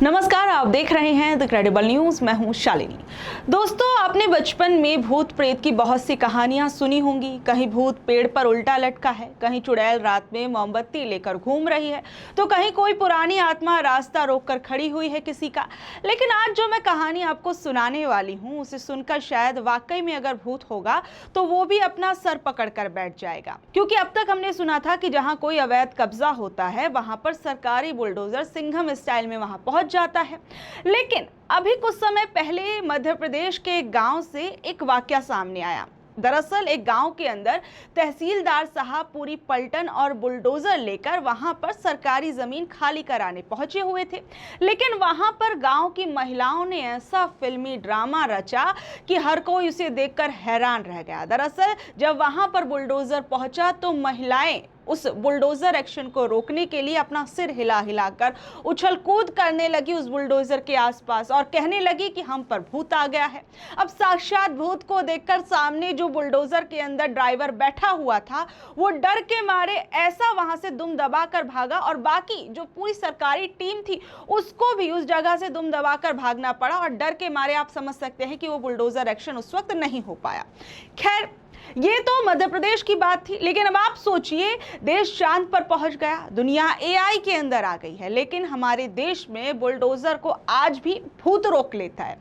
नमस्कार, आप देख रहे हैं द क्रेडिबल न्यूज। मैं हूं शालिनी। दोस्तों, आपने बचपन में भूत प्रेत की बहुत सी कहानियां सुनी होंगी। कहीं भूत पेड़ पर उल्टा लटका है, कहीं चुड़ैल रात में मोमबत्ती लेकर घूम रही है, तो कहीं कोई पुरानी आत्मा रास्ता रोककर खड़ी हुई है किसी का। लेकिन आज जो मैं कहानी आपको सुनाने वाली हूँ, उसे सुनकर शायद वाकई में अगर भूत होगा तो वो भी अपना सर पकड़ कर बैठ जाएगा। क्योंकि अब तक हमने सुना था कि जहाँ कोई अवैध कब्जा होता है वहां पर सरकारी बुलडोजर सिंघम स्टाइल में वहां पहुंच जाता है। लेकिन अभी कुछ समय पहले मध्य प्रदेश के एक गांव से एक वाकया सामने आया। दरअसल एक गांव के अंदर तहसीलदार साहब पूरी पलटन और बुलडोजर लेकर वहां पर सरकारी जमीन खाली कराने पहुंचे हुए थे। लेकिन वहां पर गांव की महिलाओं ने ऐसा फिल्मी ड्रामा रचा कि हर कोई उसे देखकर हैरान रह गया। दरअसल जब वहां पर बुलडोजर पहुंचा तो महिलाएं उस बुलडोजर एक्शन को रोकने के लिए अपना सिर हिला हिलाकर उछल कूद करने लगी उस बुलडोजर के आसपास और कहने लगी कि हम पर भूत आ गया है। अब साक्षात भूत को देखकर सामने जो बुलडोजर के अंदर ड्राइवर बैठा हुआ था, वो डर के मारे ऐसा वहां से दुम दबाकर भागा और बाकी जो पूरी सरकारी टीम थी उसको भी उस जगह से दुम दबाकर भागना पड़ा। और डर के मारे आप समझ सकते हैं कि वो बुलडोजर एक्शन उस वक्त नहीं हो पाया। खैर, ये तो मध्य प्रदेश की बात थी, लेकिन अब आप सोचिए, देश चांद पर पहुंच गया, दुनिया एआई के अंदर आ गई है, लेकिन हमारे देश में बुलडोजर को आज भी भूत रोक लेता है।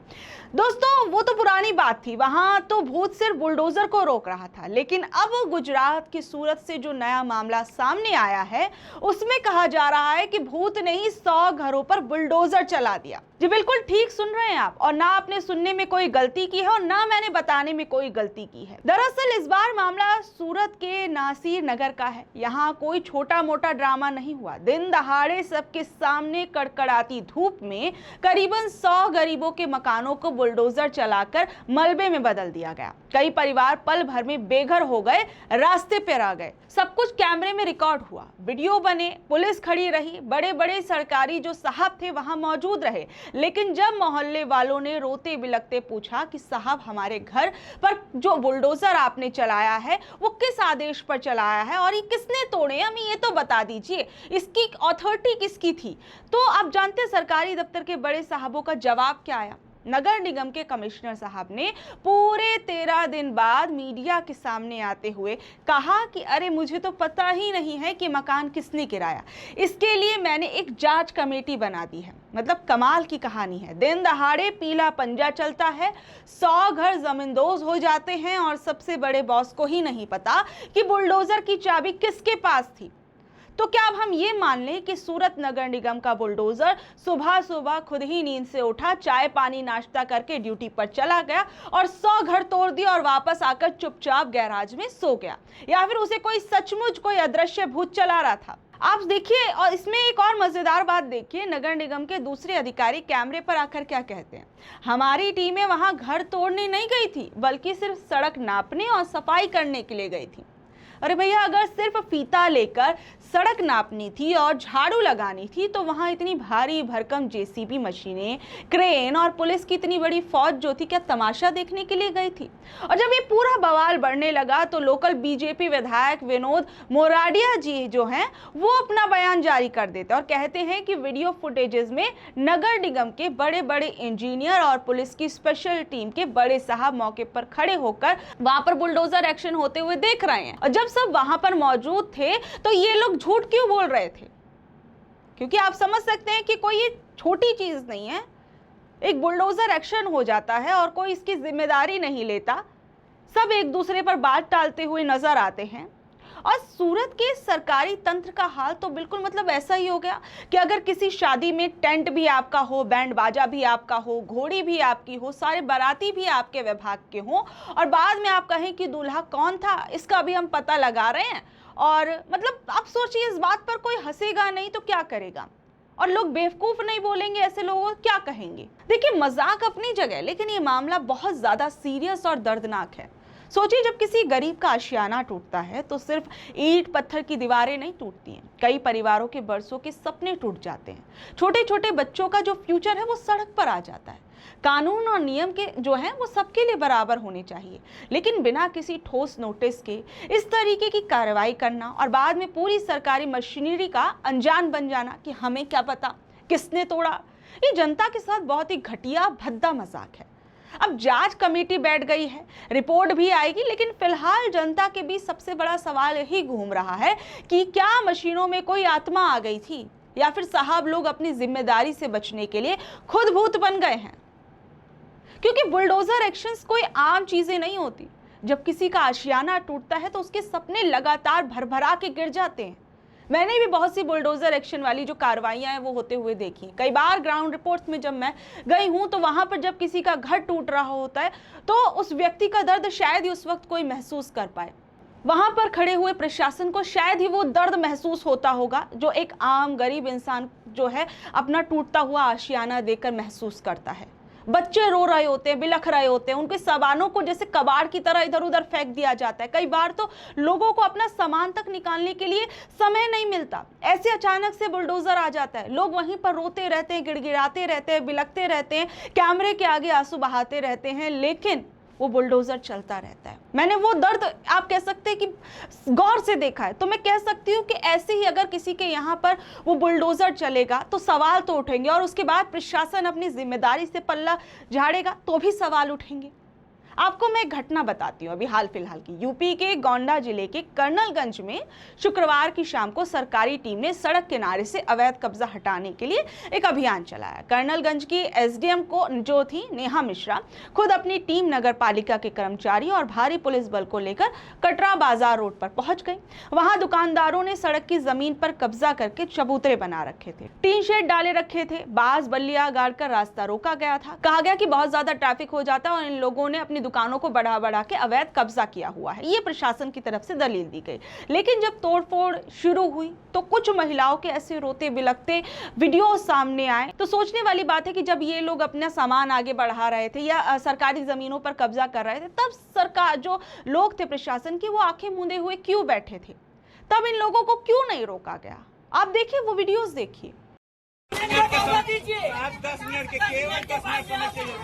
दोस्तों, वो तो पुरानी बात थी, वहां तो भूत सिर्फ बुलडोजर को रोक रहा था। लेकिन अब गुजरात की सूरत से जो नया मामला सामने आया है, उसमें कहा जा रहा है कि भूत ने ही 100 घरों पर बुलडोजर चला दिया। जी बिल्कुल ठीक सुन रहे हैं आप, और ना आपने सुनने में कोई गलती की है और ना मैंने बताने में कोई गलती की है। दरअसल इस बार मामला सूरत के नासिर नगर का है। यहाँ कोई छोटा मोटा ड्रामा नहीं हुआ। दिन दहाड़े सबके सामने कड़कड़ाती धूप में करीबन 100 गरीबों के मकानों को बुलडोजर चलाकर मलबे में बदल दिया गया। कई परिवार पल भर में बेघर हो गए, रास्ते पर आ गए। सब कुछ कैमरे में रिकॉर्ड हुआ, वीडियो बने, पुलिस खड़ी रही, बड़े बड़े सरकारी जो साहब थे वहां मौजूद रहे। लेकिन जब मोहल्ले वालों ने रोते बिलखते पूछा कि साहब, हमारे घर पर जो बुलडोजर आपने चलाया है वो किस आदेश पर चलाया है और ये किसने तोड़े, हमें ये तो बता दीजिए, इसकी अथॉरिटी किसकी थी, तो आप जानते हैं सरकारी दफ्तर के बड़े साहबों का जवाब क्या आया। नगर निगम के कमिश्नर साहब ने पूरे 13 दिन बाद मीडिया के सामने आते हुए कहा कि अरे, मुझे तो पता ही नहीं है कि मकान किसने गिराया, इसके लिए मैंने एक जांच कमेटी बना दी है। मतलब कमाल की कहानी है। दिन दहाड़े पीला पंजा चलता है, 100 घर जमींदोज हो जाते हैं और सबसे बड़े बॉस को ही नहीं पता कि बुलडोजर की चाबी किसके पास थी। तो क्या अब हम ये मान लें कि सूरत नगर निगम का बुलडोजर सुबह सुबह खुद ही नींद से उठा, चाय पानी नाश्ता करके ड्यूटी पर चला गया और 100 घर तोड़ दिया और वापस आकर चुपचाप गैराज में सो गया, या फिर उसे कोई सचमुच कोई अदृश्य भूत चला रहा था? आप देखिए, और इसमें एक और मजेदार बात देखिए, नगर निगम के दूसरे अधिकारी कैमरे पर आकर क्या कहते हैं। हमारी टीमें वहां घर तोड़ने नहीं गई थी, बल्कि सिर्फ सड़क नापने और सफाई करने के लिए गई थी। अरे भैया, अगर सिर्फ फीता लेकर सड़क नापनी थी और झाड़ू लगानी थी तो वहां इतनी भारी भरकम जेसीबी मशीनें, क्रेन और पुलिस की इतनी बड़ी फौज जो थी, क्या तमाशा देखने के लिए गई थी? और जब ये पूरा बवाल बढ़ने लगा तो लोकल बीजेपी विधायक विनोद मोराडिया जी जो हैं, वो अपना बयान जारी कर देते और कहते हैं कि वीडियो फुटेजेस में नगर निगम के बड़े बड़े इंजीनियर और पुलिस की स्पेशल टीम के बड़े साहब मौके पर खड़े होकर वहां पर बुलडोजर एक्शन होते हुए देख रहे हैं। और जब सब वहां पर मौजूद थे तो ये लोग झूठ क्यों बोल रहे थे? क्योंकि आप समझ सकते हैं कि कोई ये छोटी चीज नहीं है। एक बुलडोजर एक्शन हो जाता है और कोई इसकी जिम्मेदारी नहीं लेता, सब एक दूसरे पर बात टालते हुए नजर आते हैं। और सूरत के सरकारी तंत्र का हाल तो बिल्कुल मतलब ऐसा ही हो गया कि अगर किसी शादी में टेंट भी आपका हो, बैंड बाजा भी आपका हो, घोड़ी भी आपकी हो, सारे बाराती भी आपके विभाग के हों, और बाद में आप कहें कि दूल्हा कौन था इसका भी हम पता लगा रहे हैं, और मतलब आप सोचिए, इस बात पर कोई हंसेगा नहीं तो क्या करेगा? और लोग बेवकूफ नहीं बोलेंगे, ऐसे लोगों को क्या कहेंगे? देखिए, मजाक अपनी जगह, लेकिन ये मामला बहुत ज्यादा सीरियस और दर्दनाक है। सोचिए, जब किसी गरीब का आशियाना टूटता है तो सिर्फ ईंट पत्थर की दीवारें नहीं टूटती हैं, कई परिवारों के बरसों के सपने टूट जाते हैं। छोटे छोटे बच्चों का जो फ्यूचर है वो सड़क पर आ जाता है। कानून और नियम के जो हैं वो सबके लिए बराबर होने चाहिए, लेकिन बिना किसी ठोस नोटिस के इस तरीके की कार्रवाई करना और बाद में पूरी सरकारी मशीनरी का अनजान बन जाना कि हमें क्या पता किसने तोड़ा, ये जनता के साथ बहुत ही घटिया भद्दा मजाक है। अब जांच कमेटी बैठ गई है, रिपोर्ट भी आएगी, लेकिन फिलहाल जनता के बीच सबसे बड़ा सवाल यही घूम रहा है कि क्या मशीनों में कोई आत्मा आ गई थी या फिर साहब लोग अपनी जिम्मेदारी से बचने के लिए खुद भूत बन गए हैं। क्योंकि बुलडोजर एक्शंस कोई आम चीजें नहीं होती। जब किसी का आशियाना टूटता है तो उसके सपने लगातार भरभरा के गिर जाते हैं। मैंने भी बहुत सी बुलडोजर एक्शन वाली जो कार्रवाइयां हैं वो होते हुए देखी। कई बार ग्राउंड रिपोर्ट्स में जब मैं गई हूं तो वहां पर जब किसी का घर टूट रहा होता है तो उस व्यक्ति का दर्द शायद ही उस वक्त कोई महसूस कर पाए। वहां पर खड़े हुए प्रशासन को शायद ही वो दर्द महसूस होता होगा जो एक आम गरीब इंसान जो है अपना टूटता हुआ आशियाना देखकर महसूस करता है। बच्चे रो रहे होते हैं, बिलख रहे होते हैं, उनके सामानों को जैसे कबाड़ की तरह इधर उधर फेंक दिया जाता है। कई बार तो लोगों को अपना सामान तक निकालने के लिए समय नहीं मिलता, ऐसे अचानक से बुलडोजर आ जाता है। लोग वहीं पर रोते रहते हैं, गिड़गिड़ाते रहते हैं, बिलखते रहते हैं, कैमरे के आगे आंसू बहाते रहते हैं, लेकिन वो बुलडोजर चलता रहता है। मैंने वो दर्द आप कह सकते हैं कि गौर से देखा है। तो मैं कह सकती हूँ कि ऐसे ही अगर किसी के यहाँ पर वो बुलडोजर चलेगा तो सवाल तो उठेंगे, और उसके बाद प्रशासन अपनी जिम्मेदारी से पल्ला झाड़ेगा तो भी सवाल उठेंगे। आपको मैं एक घटना बताती हूँ अभी हाल फिलहाल की। यूपी के गोंडा जिले के कर्नलगंज में शुक्रवार की शाम को सरकारी टीम ने सड़क किनारे से अवैध कब्जा हटाने के लिए एक अभियान चलाया। कर्नलगंज की एसडीएम को जो थी नेहा मिश्रा खुद अपनी टीम, नगर पालिका के कर्मचारी और भारी पुलिस बल को लेकर कटरा बाजार रोड पर पहुंच गई। वहां दुकानदारों ने सड़क की जमीन पर कब्जा करके चबूतरे बना रखे थे, टीन शेड डाले रखे थे, बांस बल्लियां गाड़कर रास्ता रोका गया था। कहा गया कि बहुत ज्यादा ट्रैफिक हो जाता है और इन लोगों ने अपनी दुकानों को बढ़ा बढ़ा के अवैध कब्जा किया हुआ है, ये प्रशासन की तरफ से दलील दी गई। लेकिन जब तोड़फोड़ शुरू हुई तो कुछ महिलाओं के ऐसे रोते बिलखते वीडियो सामने आए। तो सोचने वाली बात है कि जब ये लोग अपना सामान आगे बढ़ा रहे थे या सरकारी जमीनों पर कब्जा कर रहे थे, तब सरकार जो लोग थे प्रशासन के, वो आंखें मूंदे हुए क्यों बैठे थे? तब इन लोगों को क्यों नहीं रोका गया? आप देखिए, वो वीडियोस देखिए। आप 10 मिनट के केवल 10 मिनट समय चाहिए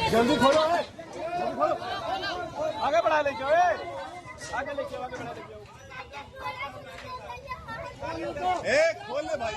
जल्दी खोलो, आगे बढ़ा ले जाओ, आगे लेके आगे बढ़ा ले जाओ, खोल ले भाई।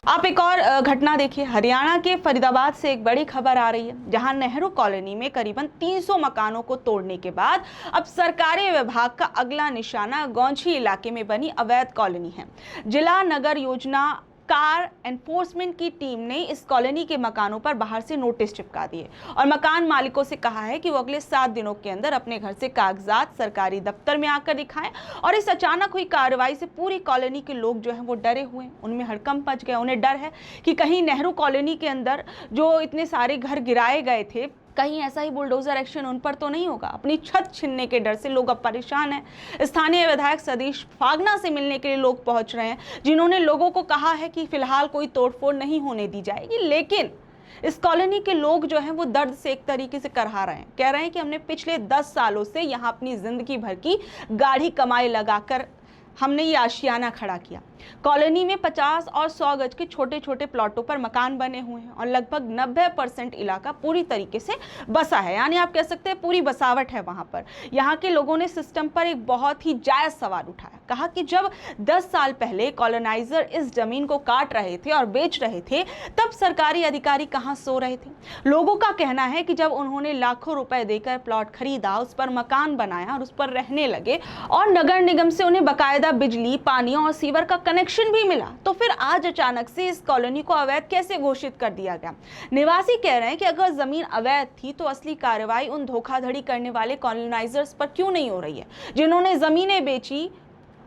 आप एक और घटना देखिए। हरियाणा के फरीदाबाद से एक बड़ी खबर आ रही है, जहां नेहरू कॉलोनी में करीबन 300 मकानों को तोड़ने के बाद अब सरकारी विभाग का अगला निशाना गौंझी इलाके में बनी अवैध कॉलोनी है। जिला नगर योजना कार एनफोर्समेंट की टीम ने इस कॉलोनी के मकानों पर बाहर से नोटिस चिपका दिए और मकान मालिकों से कहा है कि वो अगले 7 दिनों के अंदर अपने घर से कागजात सरकारी दफ्तर में आकर दिखाएं। और इस अचानक हुई कार्रवाई से पूरी कॉलोनी के लोग जो हैं वो डरे हुए हैं, उनमें हड़कंप मच गया। उन्हें डर है कि कहीं नेहरू कॉलोनी के अंदर जो इतने सारे घर गिराए गए थे, कहीं ऐसा ही बुलडोजर एक्शन उन पर तो नहीं होगा। अपनी छत छीनने के डर से लोग अब परेशान हैं। स्थानीय विधायक सतीश फागना से मिलने के लिए लोग पहुंच रहे हैं, जिन्होंने लोगों को कहा है कि फिलहाल कोई तोड़फोड़ नहीं होने दी जाएगी। लेकिन इस कॉलोनी के लोग जो हैं वो दर्द से एक तरीके से करहा रहे हैं। कह रहे हैं कि हमने पिछले 10 सालों से यहाँ अपनी जिंदगी भर की गाढ़ी कमाई लगाकर हमने ये आशियाना खड़ा किया। कॉलोनी में 50 और 100 गज के छोटे छोटे प्लॉटों पर मकान बने हुए हैं और लगभग 90% इलाका पूरी तरीके से बसा है, यानी आप कह सकते हैं पूरी बसावट है वहां पर। यहाँ के लोगों ने सिस्टम पर एक बहुत ही जायज सवाल उठाया। कहा कि जब 10 साल पहले कॉलोनाइजर इस जमीन को काट रहे थे और बेच रहे थे, तब सरकारी अधिकारी कहाँ सो रहे थे? लोगों का कहना है कि जब उन्होंने लाखों रुपए देकर प्लॉट खरीदा, उस पर मकान बनाया और उस पर रहने लगे और नगर निगम से उन्हें बकायदा बिजली, पानी और सीवर का कनेक्शन भी मिला, तो फिर आज अचानक से इस कॉलोनी को अवैध कैसे घोषित कर दिया गया? निवासी कह रहे हैं कि अगर जमीन अवैध थी तो असली कार्रवाई उन धोखाधड़ी करने वाले कॉलोनाइजर्स पर क्यों नहीं हो रही है, जिन्होंने जमीनें बेची,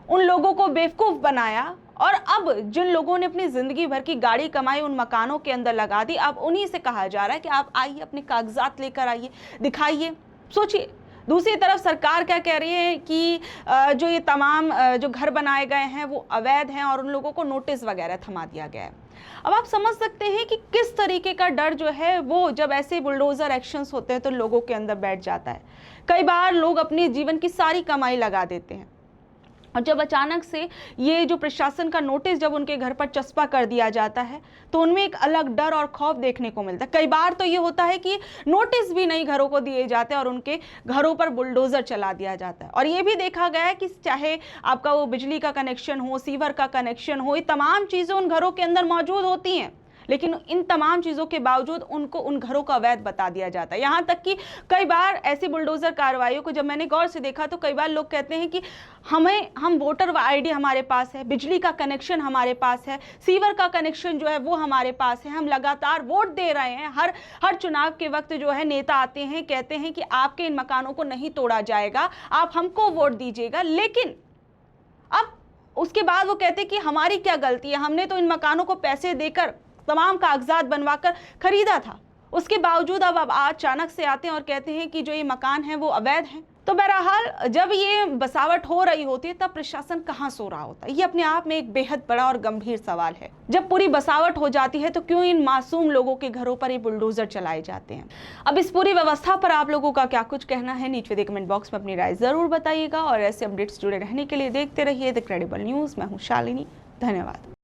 उन लोगों को बेवकूफ बनाया और अब जिन लोगों ने अपनी जिंदगी भर की गाड़ी कमाई उन मकानों के अंदर लगा दी, अब उन्हीं से कहा जा रहा है कि आप आइए, अपने कागजात लेकर आइए, दिखाइए। सोचिए, दूसरी तरफ सरकार क्या कह रही है कि जो ये तमाम जो घर बनाए गए हैं वो अवैध हैं और उन लोगों को नोटिस वगैरह थमा दिया गया है। अब आप समझ सकते हैं कि किस तरीके का डर जो है वो जब ऐसे बुलडोजर एक्शंस होते हैं तो लोगों के अंदर बैठ जाता है। कई बार लोग अपने जीवन की सारी कमाई लगा देते हैं और जब अचानक से ये जो प्रशासन का नोटिस जब उनके घर पर चस्पा कर दिया जाता है तो उनमें एक अलग डर और खौफ देखने को मिलता है। कई बार तो ये होता है कि नोटिस भी नहीं घरों को दिए जाते और उनके घरों पर बुलडोजर चला दिया जाता है। और ये भी देखा गया है कि चाहे आपका वो बिजली का कनेक्शन हो, सीवर का कनेक्शन हो, ये तमाम चीज़ें उन घरों के अंदर मौजूद होती हैं, लेकिन इन तमाम चीज़ों के बावजूद उनको उन घरों का अवैध बता दिया जाता है। यहाँ तक कि कई बार ऐसी बुलडोज़र कार्रवाइयों को जब मैंने गौर से देखा तो कई बार लोग कहते हैं कि हम वोटर आईडी हमारे पास है, बिजली का कनेक्शन हमारे पास है, सीवर का कनेक्शन जो है वो हमारे पास है, हम लगातार वोट दे रहे हैं, हर चुनाव के वक्त जो है नेता आते हैं, कहते हैं कि आपके इन मकानों को नहीं तोड़ा जाएगा, आप हमको वोट दीजिएगा। लेकिन अब उसके बाद वो कहते हैं कि हमारी क्या गलती है, हमने तो इन मकानों को पैसे देकर तमाम कागजात बनवाकर खरीदा था, उसके बावजूद अब अचानक से आते हैं और कहते हैं कि जो ये मकान है वो अवैध है। तो बहरहाल जब ये बसावट हो रही होती है तब प्रशासन कहाँ सो रहा होता है, ये अपने आप में एक बेहद बड़ा और गंभीर सवाल है। जब पूरी बसावट हो जाती है तो क्यों इन मासूम लोगों के घरों पर ये बुलडोजर चलाए जाते हैं। अब इस पूरी व्यवस्था पर आप लोगों का क्या कुछ कहना है, नीचे कमेंट बॉक्स में अपनी राय जरूर बताइएगा। और ऐसे अपडेट्स जुड़े रहने के लिए देखते रहिए द क्रेडिबल न्यूज़। मैं हूँ शालिनी, धन्यवाद।